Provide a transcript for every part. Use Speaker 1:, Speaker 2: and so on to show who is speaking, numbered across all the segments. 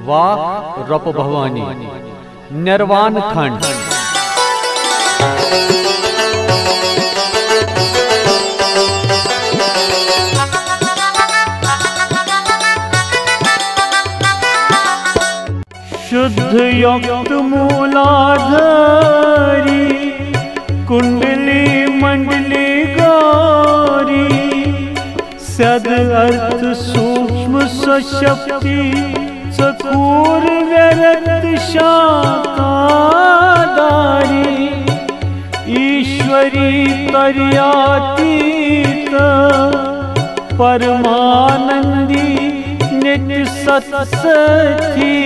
Speaker 1: वाक रप भवानी निर्वाण खंड।
Speaker 2: शुद्ध युक्त मूलाधारी कुंडली मंडली गौरी सद अर्थ सूक्ष्म सशक्ति चतुर व्यरत शाखाधारी ईश्वरी तर्यातीत परमानंदी नित्य सत्सथी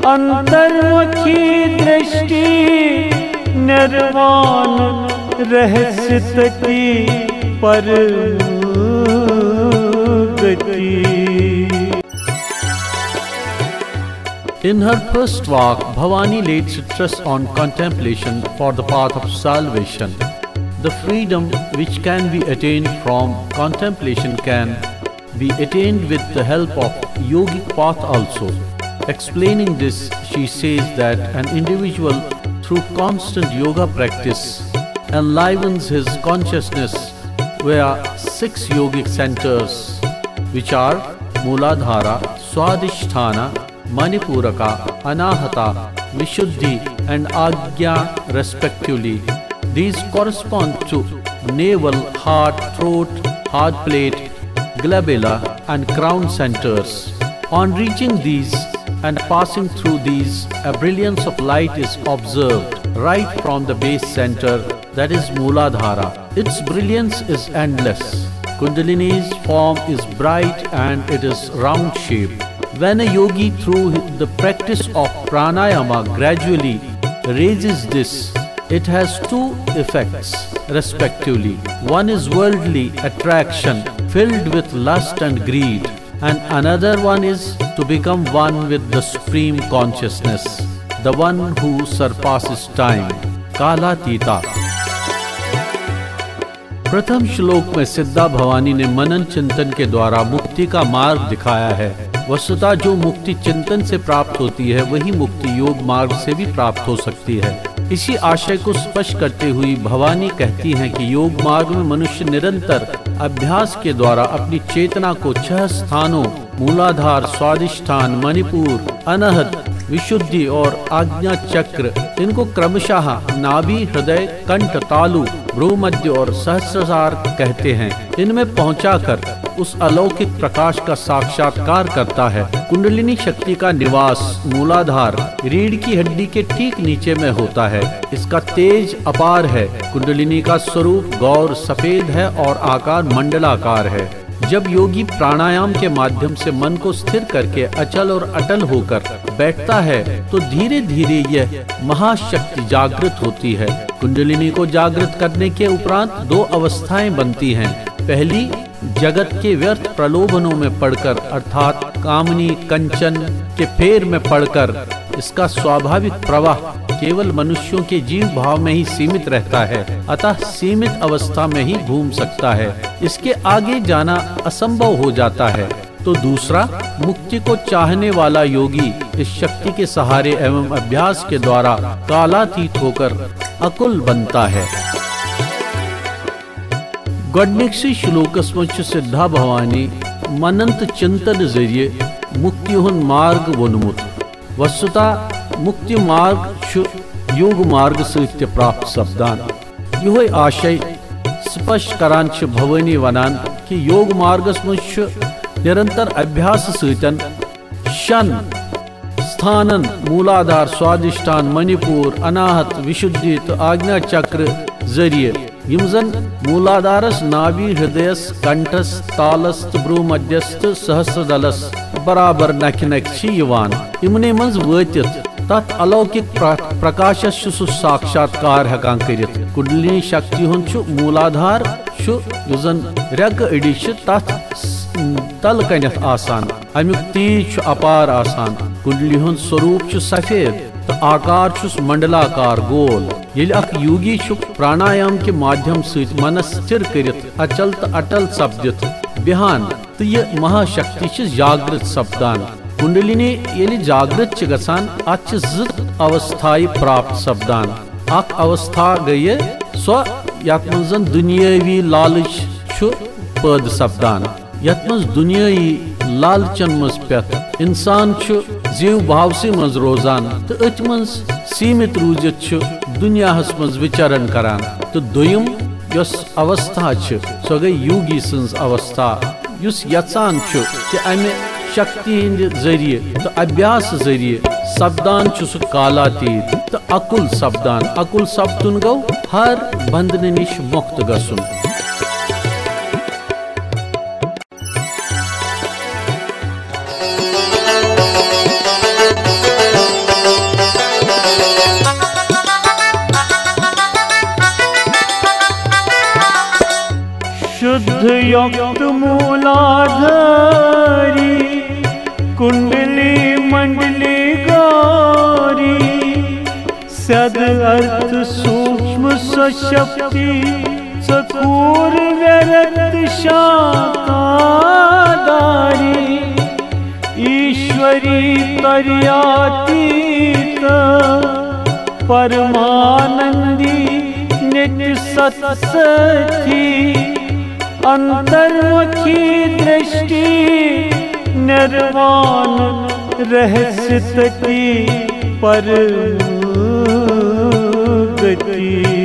Speaker 2: अंतर्मुखी दृष्टि निर्वाण रहस्य की परम गति।
Speaker 1: In her first walk, Bhavani laid stress on contemplation for the path of salvation. The freedom which can be attained from contemplation can be attained with the help of yogic path also. Explaining this, she says that an individual through constant yoga practice enlivens his consciousness via 6 yogic centers, which are Mooladhara, Swadhisthana, Manipuraka, Anahata, Vishuddhi and Agnya respectively. These correspond to navel, heart, throat, heart plate, glabella and crown centers. On reaching these and passing through these, a brilliance of light is observed right from the base center, that is Mooladhara. Its brilliance is endless. Kundalini's form is bright and it is round shaped. When a yogi through the practice of pranayama gradually raises this, it has 2 effects respectively. One is worldly attraction filled with lust and greed, and another one is to become one with the Supreme Consciousness, the one who surpasses time, Kalatita. प्रथम श्लोक में सिद्धा भवानी ने मनन चिंतन के द्वारा मुक्ति का मार्ग दिखाया है। वस्तुतः जो मुक्ति चिंतन से प्राप्त होती है वही मुक्ति योग मार्ग से भी प्राप्त हो सकती है। इसी आशय को स्पष्ट करते हुए भवानी कहती हैं कि योग मार्ग में मनुष्य निरंतर अभ्यास के द्वारा अपनी चेतना को 6 स्थानों मूलाधार, स्वादिष्ठान, मणिपुर, अनहत, विशुद्धि और आज्ञा चक्र, इनको क्रमशः नाभि, हृदय, कंठ, तालु, भ्रूमध्य और सहस्रार कहते हैं। इनमें पहुंचाकर उस अलौकिक प्रकाश का साक्षात्कार करता है। कुंडलिनी शक्ति का निवास मूलाधार रीढ़ की हड्डी के ठीक नीचे में होता है। इसका तेज अपार है। कुंडलिनी का स्वरूप गौर सफेद है और आकार मंडलाकार है। जब योगी प्राणायाम के माध्यम से मन को स्थिर करके अचल और अटल होकर बैठता है तो धीरे धीरे यह महाशक्ति जागृत होती है। कुंडलिनी को जागृत करने के उपरांत 2 अवस्थाएं बनती हैं। पहली, जगत के व्यर्थ प्रलोभनों में पड़कर अर्थात कामनी, कंचन के फेर में पड़कर इसका स्वाभाविक प्रवाह केवल मनुष्यों के जीव भाव में ही सीमित रहता है, अतः सीमित अवस्था में ही घूम सकता है। इसके आगे जाना असंभव हो जाता है। तो दूसरा, मुक्ति को चाहने वाला योगी इस शक्ति के सहारे एवं अभ्यास के द्वारा कालातीत होकर अकुल बनता है। गॉडनिक्सी श्लोकस मच सिद्धा भवानी मनंत चिंतन जरिए मुक्ति हुन मार्ग वोनमुत। वस्तुतः मुक्ति मार्ग योग मार्ग सत्य प्राप्त सपदान। यह आशय स्पष्ट करान भवानी वनान कि योग मार्गस मज निरंतर अभ्यास सतन 6 स्थानन मूलाधार, स्वादिष्ठान, मणिपुर, अनाहत, विशुद्धि तो आज्ञा चक्र जरिए यम जन मूलाधारस, नाभि, हृदयस, कंठस, तालस, भ्रूमध्यस तो सहस्रदलस बराबर नख नख इमने मज वतित तथ अलौकिक प्रकाशस साक्षात्कार हकान करित। कुंडलिनी शक्ति हुन मूलाधार युजन रेग अड़ी तथ तल कनथ आसान, अमुक तेज अपार आसान। कुंडली हुन स्वरूप सफेद तो आकार मंडलाकार गोल। यदि अख योगी प्राणायाम के माध्यम से मनस स्थिर करित अचल तो अटल सपदित बिहान तो यह महाशक्ति जागृत सपदान। कुंडलिनी येली जागृत च गसान अत अवस्थाएं प्राप्त सपदान। अख अवस्था गई सो यत मं दुनियावी लालच पैद सपदान, यत मं दुनियावी लालचन मज पे इंसान जीव भावसी मज रोजान तो अथ मं सीमित रूजित दुनियाहस मज विचरण करान। तो दोयम यस अवस्था सो गई योगी सन्ज अवस्था युस यचान कि अमे शक्ति हिंद जरिए तो अभ्यास जरिए सपदान सह कालातीत तो अकुल सपदान। अकुल सपदुन गो हर बंधन निश मुक्त गसुन।
Speaker 2: शुद्ध युक्त मूलाधारी कुंडली मंडली गौरी सद अर्थ सूक्ष्म सशक्ति चकोर व्यरत शाखाधारी ईश्वरी तर्यातीत परमानंदी नित्य सत्सथी अंतर्मुखी दृष्टि निर्वाण रहस्य की परम गति।